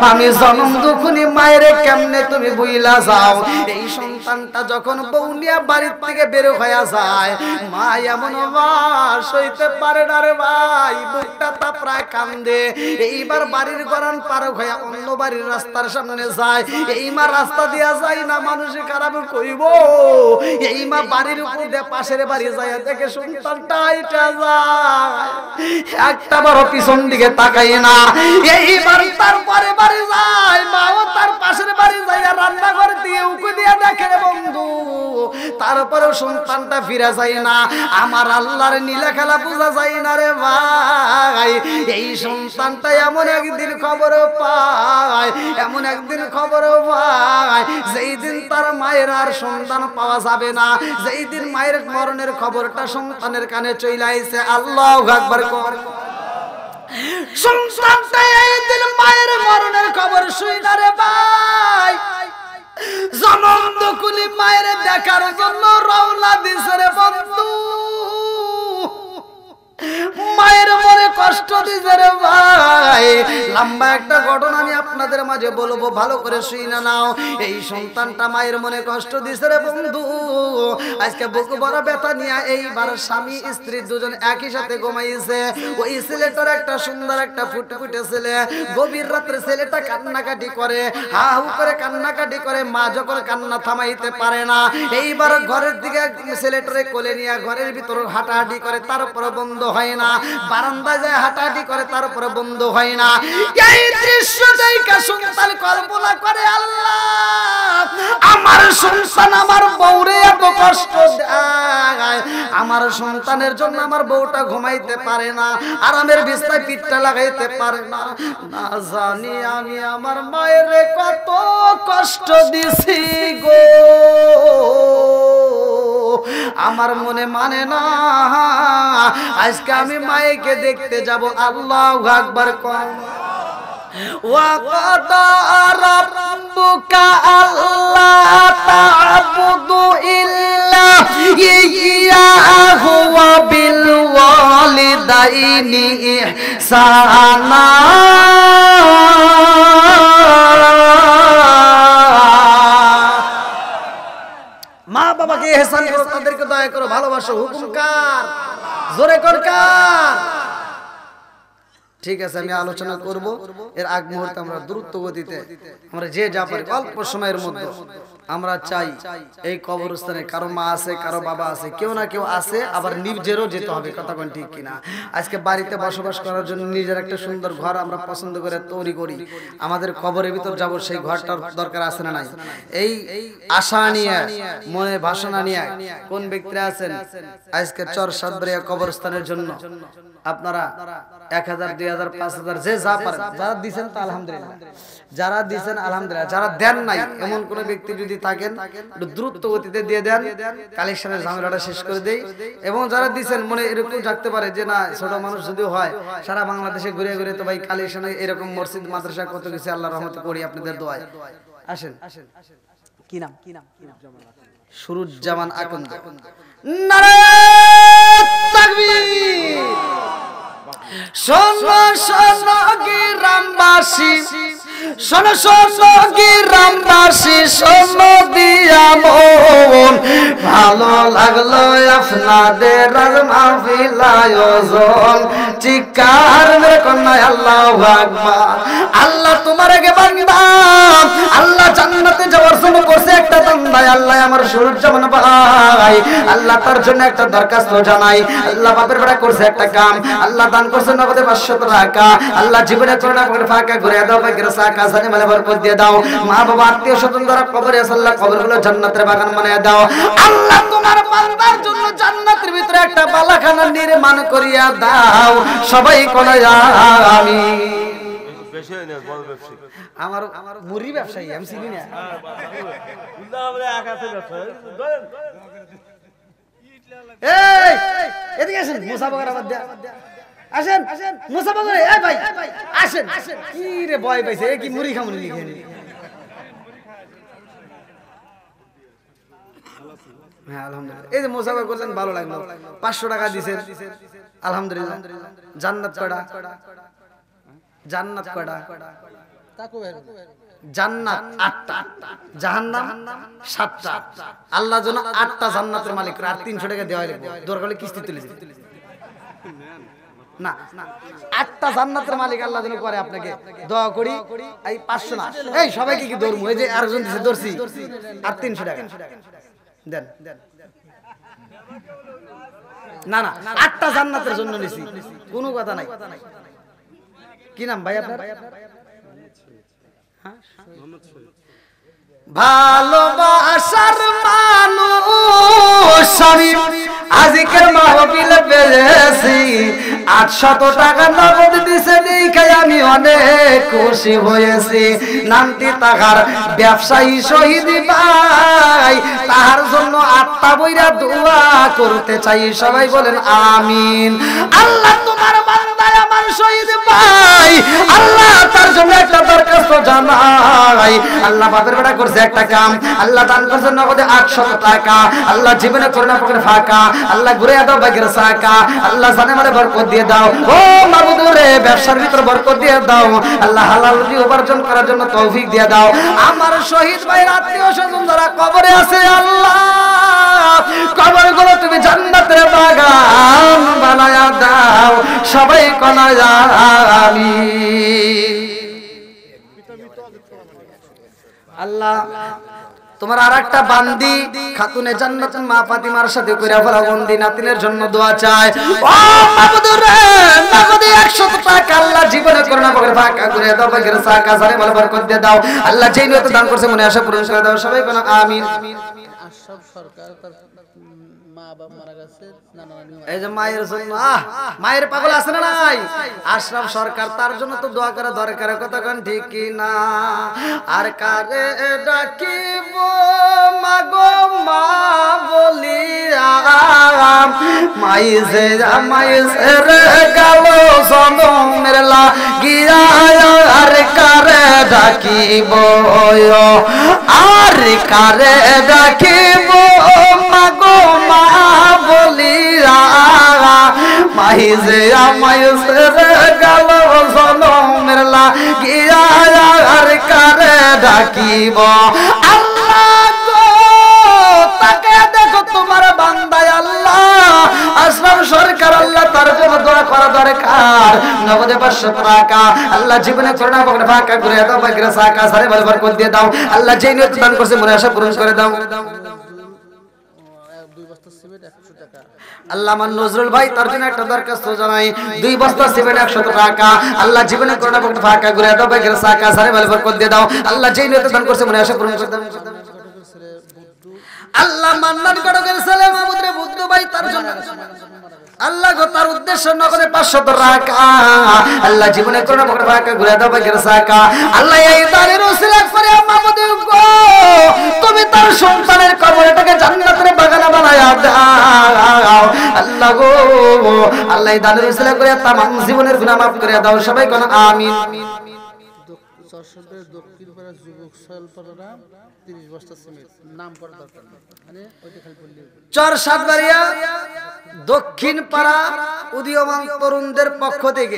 আমি জন্ম দুখুনি মায়ের কেমনে তুমি বুইলা যাও। এই সন্তানটা যখন বউ নিয়ে বাড়ির থেকে বের হয়ে যায়, মা এমন বাস হইতে পারে না রে ভাই, বুকটা তা প্রায় কান্দে। এইবার বাড়ির গরান পার হয়ে অন্য বাড়ির রাস্তার সামনে যায়। এই মা রাস্তা দিয়া যায় না, মানুষে খারাপ কইব। এই মা বাড়ির উপর দিয়ে পাশের বাড়ি যায়, দেখে সন্তানটা আইটা যায়, একটা বড় পিছন দিকে তাকাই না। এইবার তারপরে বাড়ি যায়, মাও তার পাশের বাড়ি যায়, রান্নাঘর দিয়ে উকি দিয়ে দেখে রে বন্ধু, তারপরেও সন্তানটা ফিরে যায় না। আমার আল্লাহর নীলা খেলা বোঝা যায় না রে ভাই। এই সন্তানটা এমন একদিন খবর পায়, এমন একদিন খবর পায়, যেই দিন তার মায়ের আর সন্তান পাওয়া যাবে না, যেই দিন মায়ের মরণের খবরটা সন্তানের কানে চলে আইছে। আল্লাহু আকবার। সন্তানটা এই দিন মায়ের মরণের খবর শুই না রে ভাই, জনম দুকুনি মায়ের দেখার জন্য রওনা দিছে রে বন্ধু। মায়ের মনে কষ্ট দিছে রে ভাই। লম্বা একটা ঘটনা আমি আপনাদের মাঝে বলবো, ভালো করে শুনে নাও। এই সন্তানটা মায়ের মনে কষ্ট দিছে রে বন্ধু। আজকে বুক বড় ব্যথা নিয়ে এইবার স্বামী স্ত্রী দুজন একই সাথে ঘুমাইছে। ওই ছেলেটার একটা সুন্দর একটা ফুটফুটে ছেলে, গভীর রাত্রে ছেলেটা কান্নাকাটি করে, হা হু করে কান্নাকাটি করে। মা যখন কান্না থামাইতে পারে না, এইবার ঘরের দিকে ছেলেটারে কোলে নিয়ে ঘরের ভিতর হাঁটাহাঁটি করে, তারপর বন্ধ হয় না। বারান্দায় যায় হাঁটাহাঁটি করে, তারপরে বন্ধ হয় না। এই দৃশ্য দেখে সন্তান কল্পনা করে, আল্লাহ আমার সন্তান আমার বউরে এত কষ্ট দেয়, আমার সন্তানের জন্য আমার বউটা ঘুমাইতে পারে না, আরামের বিছানায় পিঠটা লাগাইতে পারে না। না জানি আমি আমার মায়ের কত কষ্ট দিছি গো, আমার মনে মানে না। আজকে আমি মায়েকে দেখতে যাব। আল্লাহু আকবার। কর ওয়া কাদা রাব্বুকা আল্লা তা'বুদু ইল্লা ইয়্যাহু ওয়া বিল ওয়ালিদাইনি ইহসানা। মা বাবাকে ইহসান করো, তাদেরকে দয়া করো, ভালোবাসো। হুকুম কার? জোরে কর কার? ঠিক আছে, আমি আলোচনা করব। এর আগ মুহূর্তে আমরা দ্রুত গতিতে আমরা যে যা পারি অল্প সময়ের মধ্যে আমরা চাই এই কবরস্থানে কারো মা আছে, কারো বাবা আছে, কেউ না কেউ আছে, আবার নিজেরও যেতে হবে। কথা কোন ঠিক কিনা? আজকে বাড়িতে বসবাস করার জন্য নিজের একটা সুন্দর ঘর আমরা পছন্দ করে তৈরি করি, আমাদের কবরের ভিতর যাব, সেই ঘরটার দরকার আছে না নাই? এই আশা নিয়ে মনে বাসনা নিয়ে কোন ব্যক্তিরা আছেন আজকে চর সাতবাড়িয়া কবরস্থানের জন্য আপনারা 1000, 2000, 5000 যে যা পারেন, যারা দিবেন তা আলহামদুলিল্লাহ, যারা দিবেন আলহামদুলিল্লাহ, যারা দেন নাই এমন কোন ব্যক্তি যদি থাকেন একটু দ্রুত গতিতে দিয়ে দেন, কালেকশনের ঝামেলাটা শেষ করে দেই। এবং যারা দিবেন মনে এরকম থাকতে পারে যে না ছোট মানুষ যদি হয় সারা বাংলাদেশে ঘুরে ঘুরে তো ভাই কালেকশনে এরকম মসজিদ মাদ্রাসা কত কিছু আল্লাহর রহমতে করি আপনাদের দোয়ায়। আসেন, কি নাম? সুরুজ্জামান আকন্দ। নারায়ে তাকবীর। শোনো শোনো গ্রামবাসী, শোনো শোনো গ্রামবাসী, শোনো দিয়া মন, ভালো লাগলো আপনাদের মাহফিল আয়োজন। চিৎকার মেরে কন্যা আল্লাহু আকবার। আল্লাহ তোমার আগে বান্দা, আল্লাহ জান্নাতে যাওয়ার জন্য করছে একটা বান্দা। আল্লাহ আমার সুরুজ্জামান ভাই, আল্লাহ তার জন্য একটা দরখাস্ত জানাই। আল্লাহ বাপের বেড়া করছে একটা কাম, আল্লাহ দান করছে নগদে 500 টাকা। আল্লাহ জীবনে করোনা করে ফাঁকা ঘুরে দাও, বাকিরা সাকা জানি মানে বরকত দিয়ে দাও। মা বাবা আত্মীয় স্বজন যারা কবরে আছে আল্লাহ কবরগুলো জান্নাতের বাগান বানিয়ে দাও। আল্লাহ তোমার বান্দার জন্য জান্নাতের ভিতরে একটা বালাখানা নির্মাণ করিয়া দাও। সবাই কোনে আমিন। আমার মুড়ি ব্যবসায়ী আমি চিনি না। এই এদিকে আসেন, মুসাফার আবার দেয়া আসেন, মুসাফা করে। এই ভাই আসেন। কি রে ভয় পাইছে, কি মুড়ি খামুনি লিখে নি? হ্যাঁ আলহামদুলিল্লাহ। এই যে মুসাফা করলেন ভালো লাগলো, 500 টাকা দিবেন আলহামদুলিল্লাহ। জান্নাত কয়টা? জান্নাত কয়টা? জান্নাত 8টা, জাহান্নাম 7টা। আল্লাহ যেন 8টা জান্নাতের মালিক, আর 300 টাকা দেওয়া লাগবে, দরকার হলে কিস্তি তুলে দিতে না। 8টা জান্নাতের মালিক আল্লাহ যেন করে আপনাকে। দোয়া করি এই 500 না, এই সবাইকে কি ধরবো, এই যে আরেকজন দিছে ধরছি, আর 300 টাকা দেন। না না, 8টা জান্নাতের জন্য নিছি, কোনো কথা নাই। কি নাম ভাই আপনার? ভালোবাসার মানুষ আমি আজকের মাহফিলে পেয়েছি, 800 টাকা নগদ দিছে দেখে আমি অনেক খুশি হয়েছি। নামটি তাহার ব্যবসায়ী শহীদ ভাই, তাহার জন্য 8টা বইরা দোয়া করতে চাই, সবাই বলেন আমিন। আল্লাহ তোমার বান্দা আমার শহীদ ভাই, আল্লাহ তার জন্য একটা দরখাস্ত জানাই। আল্লাহ বাপের বেটা করছে একটা কাম, আল্লাহ দান করছে নগদে 800 টাকা। আল্লাহ জীবনে করোনা পকেটে ফাঁকা, আল্লাহ ঘুরে দাও বাগের সাকা, আল্লাহ জানে মারে বরকত দিয়ে দাও। ও মাবুদ রে, ব্যবসার ভিতর বরকত দিয়ে দাও। আল্লাহ হালাল রুজি উপার্জন করার জন্য তৌফিক দিয়ে দাও। আমার শহীদ ভাইয়ের আত্মীয় স্বজন যারা কবরে আছে, আল্লাহ কবরগুলো তুমি জান্নাতের বাগান বানায়া দাও, সবাই কোনা আমিন। আল্লাহ তোমার আরেকটা বান্দি খাতুনে জান্নাতুল মা ফাতিমার সাথে কইরা ফেলা বন্দি নাতিনের জন্য দোয়া চায়। ও মাবুদ রে, নগদে 100 টাকা আল্লাহ জীবনে করোনা পকেট ফাঁকা করে দাও, বাগের সাকা সারে ভালো বরকত দিয়ে দাও। আল্লাহ যেই নিয়তে দান করছে মনে আশা পূরণ করে দাও, সবাই কোনা আমিন। আশরাফ সরকার তার মা বাবা মারা গেছে, নানা নানি এই যে মায়ের জন্য, মায়ের পাগল আছে না নাই? আশরাফ সরকার, তার জন্য তো দোয়া করা দরকার, কতক্ষণ ঠিক কি না? আর কারে ডাকিব মাগো মা বলিয়া, মাইজে মাইজে রে গেল জনমের লাগিয়া, আর কারে ডাকিব, আর কারে ডাকিব মাগো মা বলিয়া, মাইজে মাইজে রে গেল জনমের লাগিয়া, আর কারে ডাকিব। আল্লাহ গো তাকে দেখো তোমার বান্দায়, আল্লাহ আশরাফ সরকার, আল্লাহ তার জন্য দোয়া করা দরকার। নগদে 500 টাকা আল্লাহ জীবনে করোনা পকেটে ফাঁকা করে দাও, বাগের সাকা সারে ভালো বরকত দিয়ে দাও। আল্লাহ যেই নিয়তে দান করছে মনে আশা পূরণ করে দাও। 2 বস্তা সিমেন্ট 100 টাকা। আল্লাহ আমার নজরুল ভাই, তার জন্য একটা দরখাস্ত জানাই, 2 বস্তা সিমেন্ট 100 টাকা আল্লাহ জীবনে করোনা পকেটে ফাঁকা করে দাও, বাগের সাকা সারে ভালো বরকত দিয়ে দাও। আল্লাহ যেই নিয়তে দান করছে মনে আশা পূরণ করে দাও। আল্লাহ মান্নান গড়গের ছেলে মাহমুদ রে বুদ্ধ ভাই, তার জন্য আল্লাহ গো তার উদ্দেশ্য নগদে 500 টাকা আল্লাহ জীবনে করোনা পকেটে ফাঁকা ঘুরে দাও, বাগের সাকা। আল্লাহ এই দানের ওসিলা করে মাহমুদ গো তুমি তার সন্তানের কবরটাকে জান্নাতের বাগান বানায়া দাও। আল্লাহ গো, আল্লাহ এই দানের ওসিলা করে তামাম জীবনের গুনাহ মাফ করে দাও, সবাই কোন আমিন। দক্ষিণ পাড়া যুবক সলপাড়া 30 বস্তা সিমেন্ট, নাম পড়া দরকার মানে ওইটা খালি বললি। চর সাতবাড়িয়া দক্ষিণ পাড়া উদীয়মান তরুণদের পক্ষ থেকে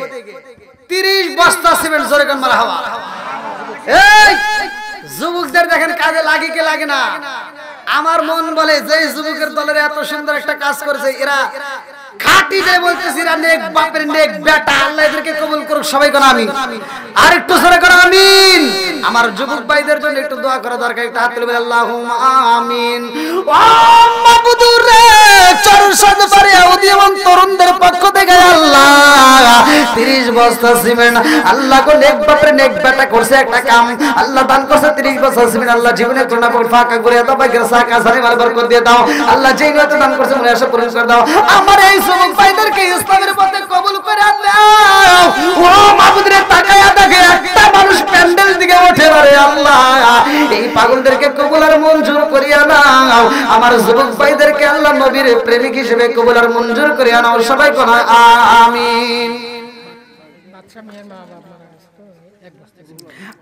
30 বস্তা সিমেন্ট, জোরে কোন মারহাবা। এই যুবকদের দেখেন কাজে লাগে কি লাগে না? আমার মন বলে যে যুবকের দলের এত সুন্দর একটা কাজ করেছে, এরা খাঁটি যে বলতেছি, এরা নেক বাপের নেক বেটা, আল্লাহ এদেরকে কবুল করুক, সবাই কোন আমিন। আর একটু জোরে কোন আমিন। আমার যুবক ভাইদের জন্য একটু দোয়া করা দরকার, একটু হাত তুলে আল্লাহুম্মা আমিন। ও মাবুদ রে, চরসাদ পারে উদীয়মান তরুণদের পক্ষ থেকে আল্লাহ 30 বস্তা সিমেন্ট, আল্লাহ গো নেক বাপের নেক বেটা করছে একটা কাম, আল্লাহ দান করছে 30 বস্তা সিমেন্ট, আল্লাহ জীবনে করোনা পকেট ফাঁকা করে দাও, বাগের সাকা সারে ভালো বরকত দিয়ে দাও। আল্লাহ যেই নিয়তে দান করছে মনে আশা পূরণ করে দাও। আমার এই যুবক ভাইদেরকে ইসলামের পথে কবুল করে দাও। ও মাবুদ রে, তাকায়া দেখে একটা মানুষ প্যান্ডেল দিকে ওঠে না রে আল্লাহ, এই পাগলদেরকে কবুল আর মঞ্জুর করিয়া নাও। আমার যুবক ভাইদেরকে আল্লাহ নবীর প্রেমিক হিসেবে কবুল আর মঞ্জুর করিয়া নাও, সবাই কোন আমিন।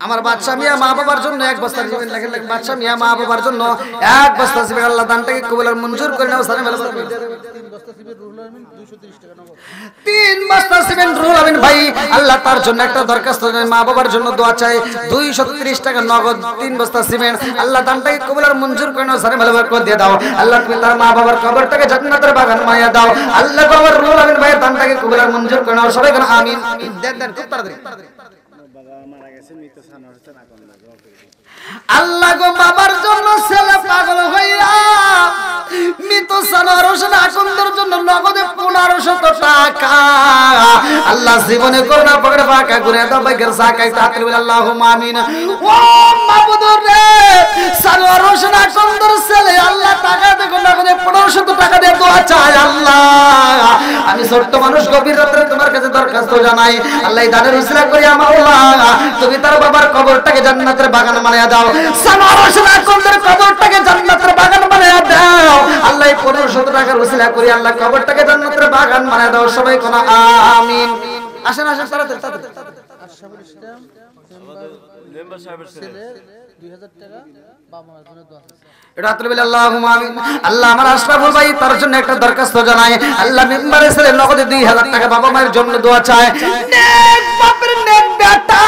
আমার বাদশা মিয়া মা বাবার জন্য 1 বস্তা সিমেন্ট লাগে, বাদশা মিয়া মা বাবার জন্য 1 বস্তা সিমেন্ট, আল্লাহ দানটাকে কবুল আর মঞ্জুর করে নাও, সারে ভালো বরকত। 3 বস্তা সিমেন্ট রুহুল আমিন, 2 230 টাকা নগদ। 3 বস্তা সিমেন্ট রুহুল আমিন ভাই আল্লাহ তার জন্য একটা দরখাস্ত জানায়, মা বাবার জন্য দোয়া চাই। 230 টাকা নগদ 3 বস্তা সিমেন্ট আল্লাহ দানটাকে কবুল আর মঞ্জুর করে নাও, সারে ভালো করে দিয়ে দাও। আল্লাহ তুমি তার মা বাবার কবরটাকে জান্নাতের বাগান বানিয়ে দাও। আল্লাহ বাবার রুহুল আমিন ভাইয়ের দানটাকে কবুল আর মঞ্জুর করে নাও, সবাই বলেন আমিন। দেন দেন খুব তাড়াতাড়ি। আল্লাহ গো বাবার জন্য ছেলে পাগল হইয়া মৃত সানোয়ার হোসেন আকন্দর জন্য নগদে 1500 টাকা আল্লাহ জীবনে করোনা পকড়ে ফাঁকা করে দাও বাইকের সাকাই তাতে বলে আল্লাহুম্মা আমিন। ও মাবুদ রে সানোয়ার হোসেন আকন্দর ছেলে আল্লাহ টাকা দেখো নগদে 1500 টাকা দিয়ে দোয়া চাই। আল্লাহ আমি ছোট্ট মানুষ গভীর রাতে তোমার কাছে দরখাস্ত জানাই, আল্লাহ দানের উসিলা করি মাওলা তুমি তার বাবার কবরটাকে জান্নাতের বাগান বানিয়ে দাও। সানোয়ার হোসেন আকন্দর কবরটাকে জান্নাতের বাগান বানিয়ে দাও। আল্লাহ 1500 টাকার উসিলা করি আল্লাহ কবরটাকে জান্নাতের বাগান বানিয়ে দাও, সবাই কোন আমিন। আসেন আসেন তাড়াতাড়ি তাড়াতাড়ি। আশরাফুল ইসলাম মেম্বার সাহেবের ছেলে 2000 টাকা বাবা মার জন্য দোয়া আছে। এটা আত্মীয় বলে আল্লাহুম্মা আমিন। আল্লাহ আমার আশরাফুল ভাই তার জন্য একটা দরখাস্ত জানাই, আল্লাহ মেম্বারের ছেলে নগদে 2000 টাকা বাবা মায়ের জন্য দোয়া চায়। নেক বাপের নেক বেটা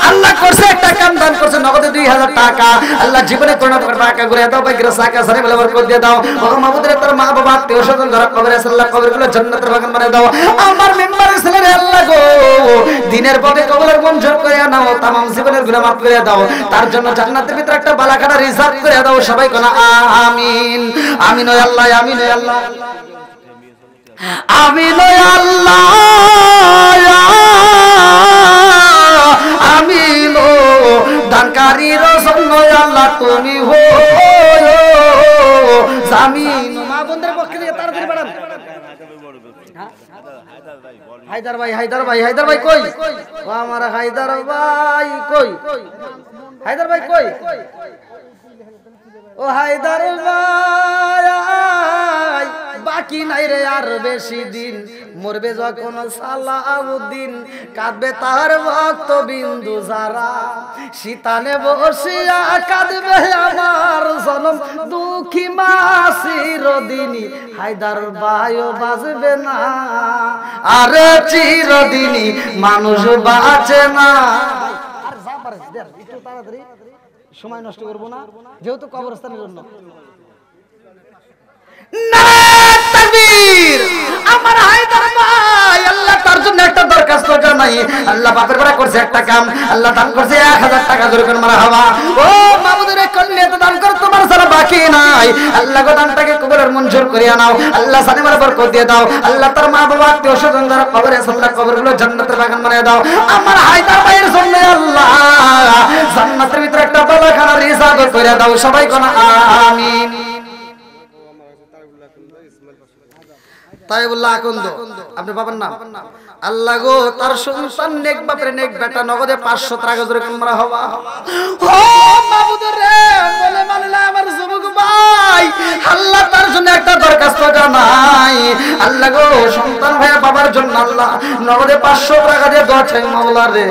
আল্লাহ করছে একটা কাম দান করছে নগদে 2000 টাকা আল্লাহ জীবনে করোনা পকড়ে টাকা করে দাও বাইকের সাকা সারে বলে বরকত দিয়ে দাও। ও মাবুদের তোর মা বাবা আত্মীয় স্বজন যারা কবরে আছে আল্লাহ কবরগুলো জান্নাতের বাগান বানিয়ে দাও। আমার মেম্বারের ছেলে রে আল্লাহ গো দিনের পথে কবরের মঞ্জুর করে নাও, तमाम জীবনের গুনাহ মাফ করে দাও, তার জন্য জান্নাতের ভিতরে একটা বালাখানা রিজার্ভ করে দাও, সবাই কোন আমিন। আমিন ও আল্লাহ আমিন ও আল্লাহ আমিন ও আল্লাহ আমিন ও দানকারীর জন্য আল্লাহ তুমি হো জামিন। মা বন্ধের পক্ষে থেকে তাড়াতাড়ি বাড়ান। হায়দার ভাই হায়দার ভাই হায়দার ভাই কই? ও আমার হায়দার ভাই কই? হায়দার ভাই কই? ও হায়দার ভাই বাকি নাই রে আর বেশি দিন, মরবে যখন সালাউদ্দিন কাঁদবে তার ভক্ত বিন্দু যারা, শীতানে বসিয়া কাঁদবে আমার জনম দুঃখী মা চিরদিনই, হায়দার ভাইও বাঁচবে না আরে চিরদিনই মানুষ বাঁচে না। আর যা পারে একটু তাড়াতাড়ি, সময় নষ্ট করবো না যেহেতু কবরস্থানের জন্য। আমার হায়দার ভাই আল্লাহ তার জন্য একটা দরখাস্ত জানাই, আল্লাহ বাপের বেলা করছে একটা কাম, আল্লাহ দান করছে 1000 টাকা জোরে করে মারহাবা। ও মাবুদের কল্যাণে দান কর তোমার সারা বাকি নাই, আল্লাহ গো দানটাকে কবুলের মঞ্জুর করিয়া নাও, আল্লাহ সানিমার বরকত দিয়ে দাও, আল্লাহ তার মা বাবা আত্মীয় স্বজন যারা কবরে আছে আল্লাহ কবরগুলো জান্নাতের বাগান বানিয়ে দাও। আমার হায়দার ভাইয়ের জন্য আল্লাহ জান্নাতের ভিতরে একটা বালাখানা রিজার্ভ করে দাও, সবাই কোন আমিন। তাইবুল্লাহ আকন্দ আপনি বাবার নাম? আল্লাহ গো তার সন্তান নেক বাপের নেক বেটা নগদে 500 টাকা জোরে আমরা হবা। ও মাবুদ রে বলে মানলা আমার যুবক ভাই আল্লাহ তার জন্য একটা দরখাস্ত জানাই, আল্লাহ গো সন্তান ভাইয়া বাবার জন্য আল্লাহ নগদে 500 টাকা দিয়ে দোয়া চাই মাওলা রে,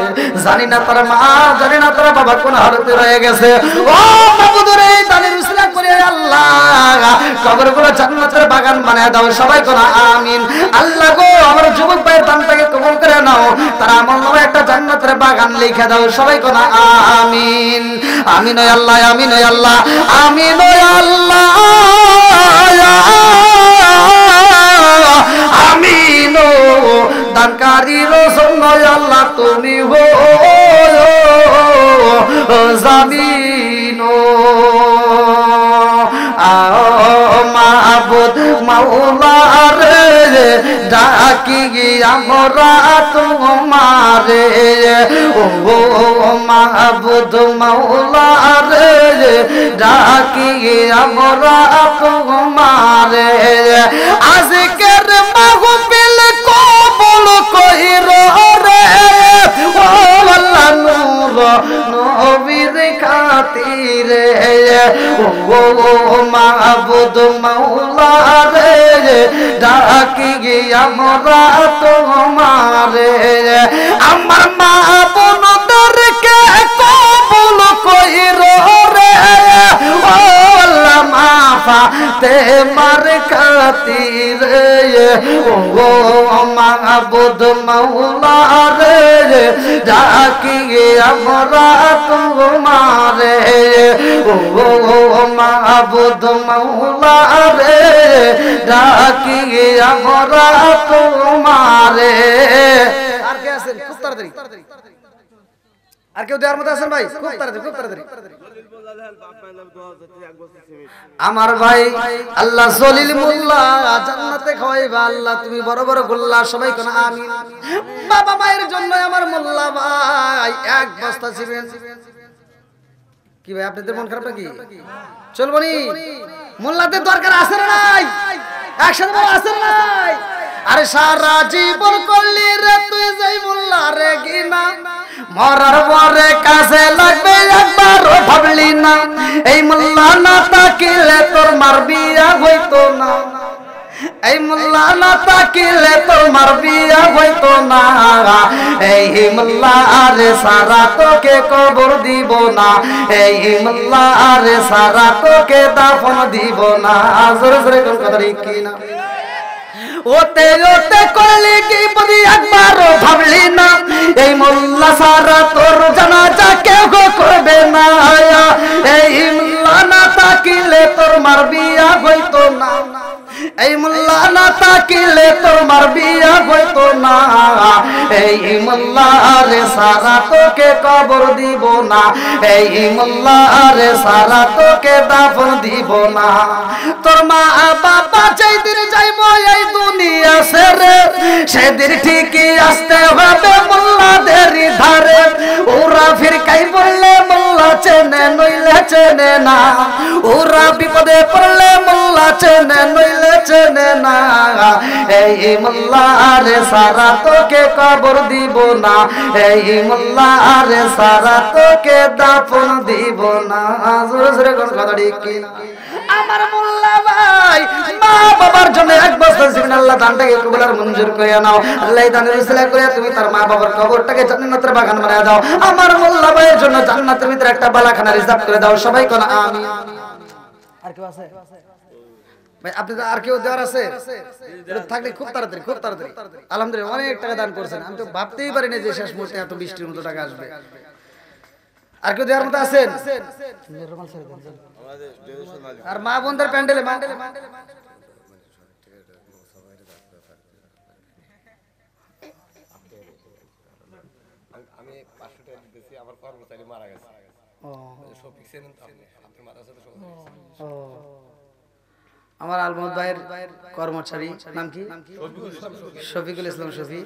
জানি না তার মা জানি না তার বাবা কোন হালতে রয়ে গেছে। ও মাবুদ রে দানের উসিলা করে আল্লাহ কবরগুলো জান্নাতের বাগান বানিয়ে দাও, সবাই কোন আমিন। আল্লাহ গো আমার যুবক ভাইয়ের দানটাকে কবুল করে নাও, তার আমল নামে একটা জান্নাতের বাগান লিখে দাও, সবাই কোন আমিন। আমিন ও আল্লাহ আমিন ও আল্লাহ আমিন ও আল্লাহ আমিন ও দানকারীর জন্য আল্লাহ তুমি হো জামিন মাবুদ মাওলা রে ডাকি আমরা তোমারে, ও মাবুদ মাওলা রে ডাকি আমরা তোমারে, আজকের মাহফিল কবুল কইরো রে ও আল্লাহ নূর নবীর খাতিরে, ও মাবুদ মাওলা রে ডাকি আমরা তোমারে, আমার মা বোনদেরকে কবুল কইরো রে ও আল্লাহ মাফা তে মার খাতিরে, ও মাহবুদ মাওলা রে ডাকি আমরা তোমারে ও মাহবুদ মাওলা রে ডাকি আমরা তোমারে আর কে আছেন খুব তাড়াতাড়ি আর কেউ দেওয়ার মতো আছেন ভাই খুব তাড়াতাড়ি আমার ভাই আল্লাহ জলিল মোল্লা জান্নাতে খাওয়াইবা আল্লাহ তুমি বড় বড় গোল্লা সবাই কোন আমিন বাবা মায়ের জন্য আমার মোল্লা ভাই এক বস্তা ছিবেন কি ভাই আপনাদের মন খারাপ নাকি চলবো নি মোল্লাদের দরকার আছে না নাই একসাথে বলো আছে না নাই আরে সারা জীবন করলি রে তুই যাই মোল্লা রে গিনা মরার পরে কাছে লাগবে একবারও ভাবলি না এই মোল্লা না তাকিলে তোর মার বিয়া হইতো না এই মোল্লা না তাকিলে তোর মার বিয়া হইতো না এই মোল্লা আরে সারা তোকে কবর দিব না এই মোল্লা আরে সারা তোকে দাফন দিব না জোরে জোরে কোন কথা কি না ওতে ওতে করলি কি বলি একবারও ভাবলি না এই মোল্লা সারা তোর জানাজা কেউ করবে না এই মোল্লা না তাকিলে তোর মার বিয়া হইতো না এই মোল্লা না তাকিলে তোর মার বিয়া হইতো না এই মোল্লা রে সারা তোকে কবর দিব না এই মোল্লা রে সারা তোকে দাফন দিব না তোর মা বাবা যেদিন যাইবো এই দুনিয়া ছেড়ে সেদিন ঠিকই আসতে হবে মোল্লাদের ধারে ওরা ফিরকাই বললে মোল্লা চেনে নইলে চেনে না ওরা বিপদে পড়লে মোল্লা চেনে নইলে চেনে না এই মোল্লা রে সারা তোকে কবর দিব না এই মোল্লা রে সারা তোকে দাফন দিব না জোরে জোরে কোন কথা ঠিক কি না আমার মোল্লা ভাই মা বাবার জন্য এক বছর জীবন আল্লাহ দানটাকে কবুল আর মঞ্জুর করে নাও আল্লাহ দানের উসিলা করে তুমি তার মা বাবার কবরটাকে জান্নাতের বাগান বানায় দাও আমার মোল্লা ভাইয়ের জন্য জান্নাতের ভিতরে একটা বালাখানা রিজার্ভ করে দাও সবাই কোন আমিন আর কেউ আছে ভাই আপনাদের আর কেউ দেওয়ার আছে থাকলে খুব তাড়াতাড়ি আলহামদুলিল্লাহ অনেক টাকা দান করছেন আমি তো ভাবতেই পারি না যে শেষ মুহূর্তে এত বৃষ্টির মতো টাকা আসবে আর কেউ দেওয়ার মতো আছেন আর মা বোনদের প্যান্ডেলে আমি 500 টাকা দিতেছি আমার কর্মচারী মারা গেছে শফিক সেন আপনি মারা গেছে তো আমার আলমদ ভাইয়ের কর্মচারী নাম কি শফিকুল ইসলাম শফি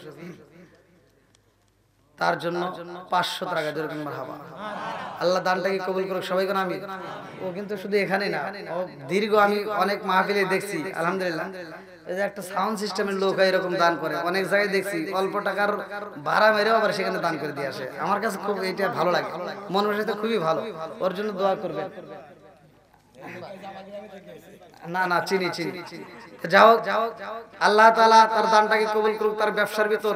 তার জন্য 500 টাকা যেরকম মারহাবা আল্লাহ দানটাকে কবুল করুক সবাই কোন আমিন ও কিন্তু শুধু এখানে না ও দীর্ঘ আমি অনেক মাহফিলে দেখছি আলহামদুলিল্লাহ এই যে একটা সাউন্ড সিস্টেমের লোক এরকম দান করে অনেক জায়গায় দেখছি অল্প টাকার ভাড়া মেরেও আবার সেখানে দান করে দিয়ে আসে আমার কাছে খুব এটা ভালো লাগে মনের সাথে খুবই ভালো ওর জন্য দোয়া করবেন না না চিনি যাও আল্লাহ তাআলা তার দানটাকে কবুল করুক তার ব্যবসার ভিতর